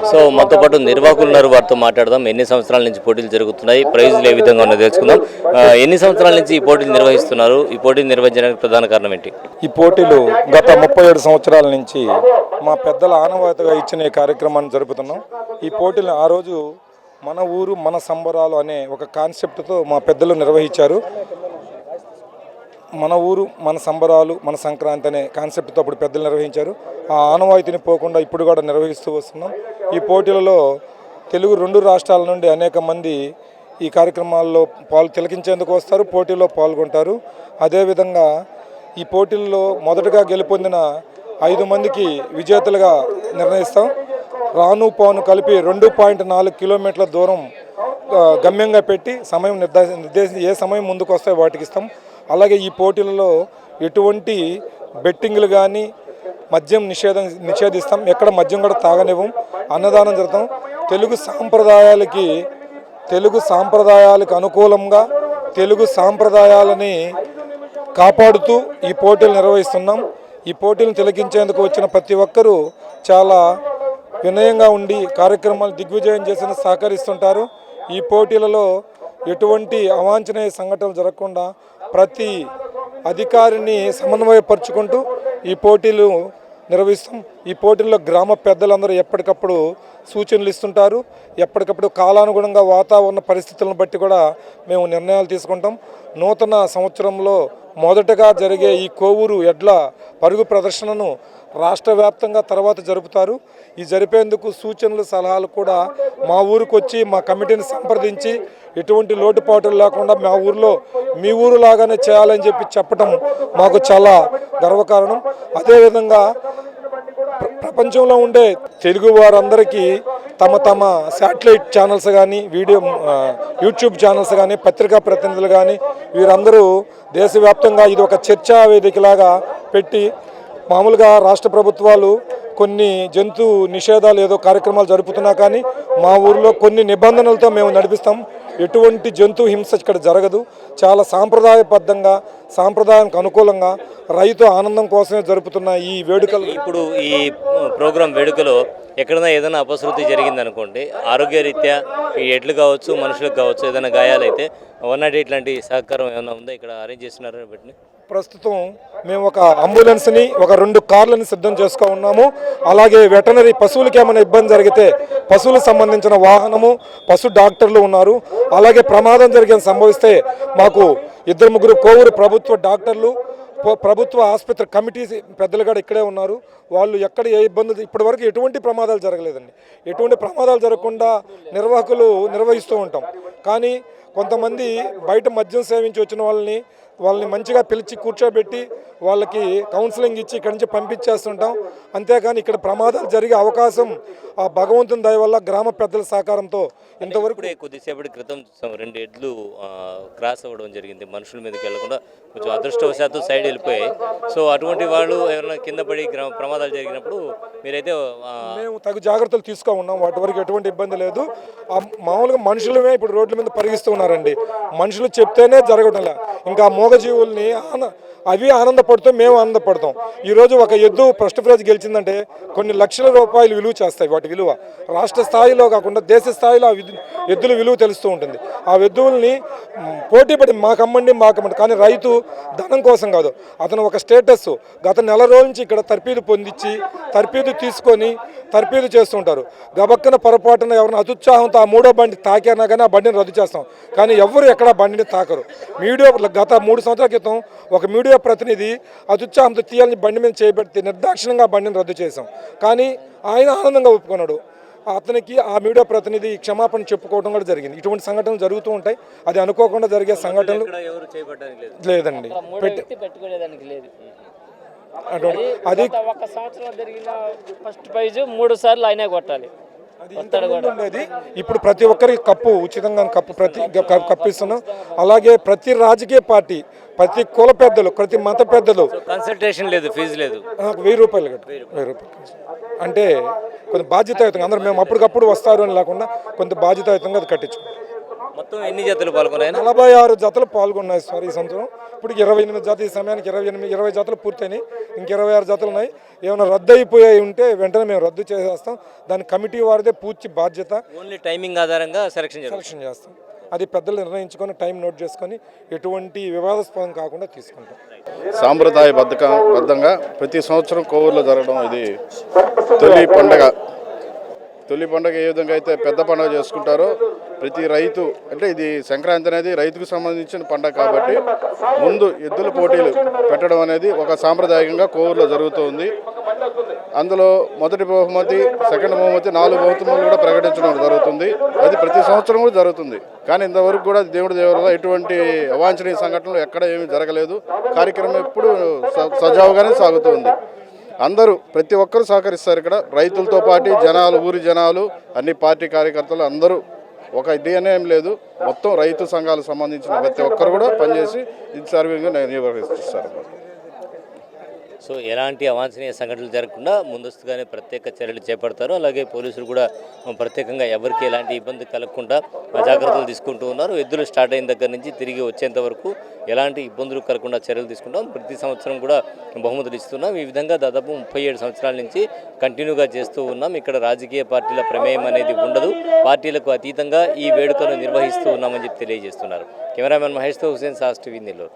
So మనతో పాటు నిర్వాహకులు ఉన్నారు, వారితో మాట్లాడదాం. ఎన్ని సంవత్సరాల నుంచి పోటీలు జరుగుతున్నాయి, ప్రైజులు ఏ విధంగా ఉన్నదో తెలుసుకుందాం. ఎన్ని సంవత్సరాల నుంచి ఈ పోటీలు నిర్వహిస్తున్నారు, ఈ పోటీలు నిర్వహించడానికి ప్రధాన కారణం ఏంటి? ఈ పోటీలు గత 37 సంవత్సరాల నుంచి మా పెద్దల ఆనవాయితీగా ఇచ్చిన ఈ కార్యక్రమాన్ని జరుపుతున్నాం. ఈ పోటీలు ఆ రోజు మన ఊరు మన సంబరాలు అనే ఒక కాన్సెప్ట్తో మా పెద్దలు నిర్వహించారు. మన ఊరు మన సంబరాలు మన సంక్రాంతి అనే కాన్సెప్ట్తో అప్పుడు పెద్దలు నిర్వహించారు. ఆ ఆనవాయితీని పోకుండా ఇప్పుడు కూడా నిర్వహిస్తూ వస్తున్నాం. ఈ పోటీలలో తెలుగు 2 రాష్ట్రాల నుండి అనేక మంది ఈ కార్యక్రమాల్లో తిలకించేందుకు వస్తారు, పోటీలో పాల్గొంటారు. అదేవిధంగా ఈ పోటీల్లో మొదటగా గెలుపొందిన 5 మందికి విజేతలుగా నిర్ణయిస్తాం. రాను పాను కలిపి 2.4 కిలోమీటర్ల దూరం గమ్యంగా పెట్టి సమయం నిర్దేశించి ఏ సమయం ముందుకు వస్తాయో వాటికి ఇస్తాం. అలాగే ఈ పోటీలలో ఎటువంటి బెట్టింగ్లు కానీ మద్యం నిషేధిస్తాం. ఎక్కడ మద్యం కూడా తాగనివ్వం. అన్నదానం జరుగుతాం. తెలుగు సాంప్రదాయాలకు అనుకూలంగా తెలుగు సాంప్రదాయాలని కాపాడుతూ ఈ పోటీలు నిర్వహిస్తున్నాం. ఈ పోటీలను తిలకించేందుకు వచ్చిన ప్రతి ఒక్కరూ చాలా వినయంగా ఉండి కార్యక్రమాలు దిగ్విజయం చేసిన సహకరిస్తుంటారు. ఈ పోటీలలో ఎటువంటి అవాంఛనీయ సంఘటనలు జరగకుండా ప్రతి అధికారిని సమన్వయపరుచుకుంటూ ఈ పోటీలు నిర్వహిస్తాం. ఈ పోటీల్లో గ్రామ పెద్దలందరూ ఎప్పటికప్పుడు సూచనలు ఇస్తుంటారు. ఎప్పటికప్పుడు కాలానుగుణంగా వాతావరణ పరిస్థితులను బట్టి కూడా మేము నిర్ణయాలు తీసుకుంటాం. నూతన సంవత్సరంలో మొదటగా జరిగే ఈ కోవూరు ఎడ్ల పరుగు ప్రదర్శనను రాష్ట్ర వ్యాప్తంగా తర్వాత జరుపుతారు. ఈ జరిపేందుకు సూచనలు సలహాలు కూడా మా ఊరికి వచ్చి మా కమిటీని సంప్రదించి ఎటువంటి లోటుపాటులు లేకుండా మా ఊరిలో మీ ఊరు లాగానే చేయాలని చెప్పడం మాకు చాలా గర్వకారణం. అదేవిధంగా ప్రపంచంలో ఉండే తెలుగు వారందరికీ తమ శాటిలైట్ ఛానల్స్ కానీ యూట్యూబ్ ఛానల్స్ కానీ పత్రికా ప్రతినిధులు కానీ వీరందరూ దేశవ్యాప్తంగా ఇది ఒక చర్చా వేదికలాగా పెట్టి మామూలుగా రాష్ట్ర ప్రభుత్వాలు కొన్ని జంతు నిషేధాలు ఏదో కార్యక్రమాలు జరుపుతున్నా కానీ మా ఊరిలో కొన్ని నిబంధనలతో మేము నడిపిస్తాం. ఎటువంటి జంతు హింస ఇక్కడ జరగదు. చాలా సాంప్రదాయబద్ధంగా సాంప్రదాయానికి అనుకూలంగా రైతు ఆనందం కోసమే జరుపుతున్న ఈ వేడుకలు. ఇప్పుడు ఈ ప్రోగ్రాం వేడుకలో ఎక్కడైనా ఏదైనా అపశృతి జరిగిందనుకోండి, ఆరోగ్యరీత్యా ఈ ఎడ్లు కావచ్చు మనుషులకు కావచ్చు ఏదైనా గాయాలైతే 108 లాంటి సహకారం ఏమైనా ఉందా ఇక్కడ అరేంజ్ చేస్తున్నారు? వీటిని ప్రస్తుతం మేము ఒక అంబులెన్స్ని 2 కార్లను సిద్ధం చేసుకో ఉన్నాము. అలాగే వెటనరీ పశువులకి ఏమైనా ఇబ్బంది జరిగితే పశువులకు సంబంధించిన వాహనము పశు డాక్టర్లు ఉన్నారు. అలాగే ప్రమాదం సంభవిస్తే మాకు 2-3 కోవూరు ప్రభుత్వ డాక్టర్లు ప్రభుత్వ ఆసుపత్రి కమిటీ పెద్దలు కూడా ఇక్కడే ఉన్నారు. వాళ్ళు ఎక్కడ ఏ ఇబ్బందులు ఇప్పటివరకు ఎటువంటి ప్రమాదాలు జరగలేదండి. ఎటువంటి ప్రమాదాలు జరగకుండా నిర్వాహకులు నిర్వహిస్తూ ఉంటాం. కానీ కొంతమంది బయట మద్యం సేవించి వచ్చిన వాళ్ళని మంచిగా పిలిచి కూర్చోబెట్టి వాళ్ళకి కౌన్సిలింగ్ ఇచ్చి ఇక్కడి నుంచి పంపించేస్తుంటాం. అంతేకాని ఇక్కడ ప్రమాదాలు జరిగే అవకాశం ఆ భగవంతుని దయ వల్ల గ్రామ పెద్దల సహకారంతో ఇంతవరకు. కొద్దిసేపటి క్రితం 2 ఎడ్లు క్రాస్ అవ్వడం జరిగింది. మనుషుల మీదకి వెళ్లకుండా కొంచెం అదృష్టవశాత్తు సైడ్ వెళ్ళిపోయాయి. సో అటువంటి వాళ్ళు ఎవరైనా కింద పడి ప్రమాదాలు జరిగినప్పుడు మీరైతే మేము తగు జాగ్రత్తలు తీసుకో ఉన్నాం. వాటి వరకు ఎటువంటి ఇబ్బంది లేదు. మామూలుగా మనుషులమే ఇప్పుడు రోడ్ల మీద పరిగిస్తూ ఉన్నారండి. మనుషులు చెప్తేనే జరగడం లే. ఇంకా మూగజీవుల్ని అవి ఆనందపడుతూ మేము ఆనందపడతాం. ఈరోజు ఒక ఎద్దు ఫస్ట్ ప్రైజ్ గెలిచిందంటే కొన్ని లక్షల రూపాయలు విలువ చేస్తాయి. వాటి విలువ రాష్ట్ర స్థాయిలో కాకుండా దేశ స్థాయిలో ఎద్దుల విలువ తెలుస్తూ ఉంటుంది. ఆ ఎద్దుల్ని పోటీపడి మాకమ్మండి కానీ రైతు ధనం కోసం కాదు, అతను ఒక స్టేటస్ గత నెల రోజుల నుంచి ఇక్కడ తర్పీదు పొందించి తర్పీదు తీసుకొని తర్పీదు చేస్తుంటారు. గబక్కన పొరపాటున ఎవరైనా అత్యుత్సాహంతో ఆ 3వ బండి తాకినా కానీ ఆ బండిని రద్దు చేస్తాం. కానీ ఎవరు ఎక్కడ బండిని తాకరు. గత 3 సంవత్సరాల క్రితం ఒక మీడియా ప్రతినిధి అత్యుత్సాహంతో తీయాలని బండి మీద చేయబెడితే నిర్దాక్షిణంగా బండిని రద్దు చేశాం. కానీ ఆయన ఆనందంగా ఒప్పుకున్నాడు. అతనికి ఆ మీడియా ప్రతినిధి క్షమాపణ చెప్పుకోవడం కూడా జరిగింది. ఇటువంటి సంఘటనలు జరుగుతూ ఉంటాయి. అది అనుకోకుండా జరిగే సంఘటనలు లేదండి. అది 1 సంవత్సరం జరిగిన ఫస్ట్ ప్రైజ్ 3 సార్లు ఆయనే కొట్టాలి. ఉండేది. ఇప్పుడు ప్రతి ఒక్కరికి కప్పు ఉచితంగా కప్పు ఇస్తున్నాం. అలాగే ప్రతి రాజకీయ పార్టీ ప్రతి కుల పెద్దలు ప్రతి మత పెద్దలు కన్సల్టేషన్ లేదు, ఫీజు లేదు, 1000 రూపాయలు అంటే కొంత బాధ్యతాయుతంగా అందరూ మేము అప్పటికప్పుడు వస్తారు అని లేకుండా కొంత బాధ్యతాయుతంగా అది కట్టించుకుంటాం. మొత్తం ఎన్ని జతలు పాల్గొన్నాయి? 46 జతలు పాల్గొన్నాయి సార్ ఈ సంవత్సరం. ఇప్పుడు 28 జతలు, ఈ సమయానికి 20 జతలు పూర్తయినాయి. ఇంక 26 జతలు ఉన్నాయి. ఏమైనా రద్దు అయిపోయాయి ఉంటే వెంటనే మేము రద్దు చేసేస్తాం. దాని కమిటీ వారిదే పూర్తి బాధ్యత. ఓన్లీ టైమింగ్ ఆధారంగా సెలక్షన్ చేస్తాం. అది పెద్దలు నిర్ణయించుకొని టైం నోట్ చేసుకొని ఎటువంటి వివాదాస్పదం కాకుండా తీసుకుంటాం. సాంప్రదాయబద్ధంగా ప్రతి సంవత్సరం కోవూరులో జరగడం ఇది తొలి పండగ. తొలి పండుగ ఏ విధంగా అయితే పెద్ద పండుగ చేసుకుంటారో ప్రతి రైతు, అంటే ఇది సంక్రాంతి అనేది రైతుకు సంబంధించిన పండుగ కాబట్టి ముందు ఎద్దుల పోటీలు పెట్టడం అనేది ఒక సాంప్రదాయకంగా కోవూరులో జరుగుతుంది. అందులో మొదటి బహుమతి, సెకండ్ బహుమతి, 4 బహుమతులు కూడా ప్రకటించడం జరుగుతుంది. అది ప్రతి సంవత్సరం కూడా జరుగుతుంది. కానీ ఇంతవరకు కూడా దేవుడి వల్ల ఎటువంటి అవాంఛనీయ సంఘటనలు ఎక్కడ ఏమీ జరగలేదు. కార్యక్రమం ఎప్పుడు సజావుగానే సాగుతుంది. అందరూ ప్రతి ఒక్కరూ సహకరిస్తారు. ఇక్కడ రైతులతో పాటు జనాలు, ఊరి జనాలు, అన్ని పార్టీ కార్యకర్తలు అందరూ ఒక డిఎన్ఏ ఏం లేదు, మొత్తం రైతు సంఘాలకు సంబంధించిన ప్రతి ఒక్కరు కూడా పనిచేసి ఇది సర్వీగా నిర్వహిస్తారు. సో ఎలాంటి అవాంఛనీయ సంఘటనలు జరగకుండా ముందస్తుగానే ప్రత్యేక చర్యలు చేపడతారు. అలాగే పోలీసులు కూడా ప్రత్యేకంగా ఎవరికి ఎలాంటి ఇబ్బంది కలగకుండా జాగ్రత్తలు తీసుకుంటూ ఉన్నారు. ఎద్దులు స్టార్ట్ అయిన దగ్గర నుంచి తిరిగి వచ్చేంత వరకు ఎలాంటి ఇబ్బందులు కలగకుండా చర్యలు తీసుకుంటాం. ప్రతి సంవత్సరం కూడా బహుమతులు ఇస్తున్నాం. ఈ విధంగా దాదాపు 37 సంవత్సరాల నుంచి కంటిన్యూగా చేస్తూ ఉన్నాం. ఇక్కడ రాజకీయ పార్టీల ప్రమేయం అనేది ఉండదు. పార్టీలకు అతీతంగా ఈ వేడుకను నిర్వహిస్తూ ఉన్నామని చెప్పి తెలియజేస్తున్నారు. కెమెరామెన్ మహేష్తో హుసేన్, సాస్ టీవీ, నెల్లూరు.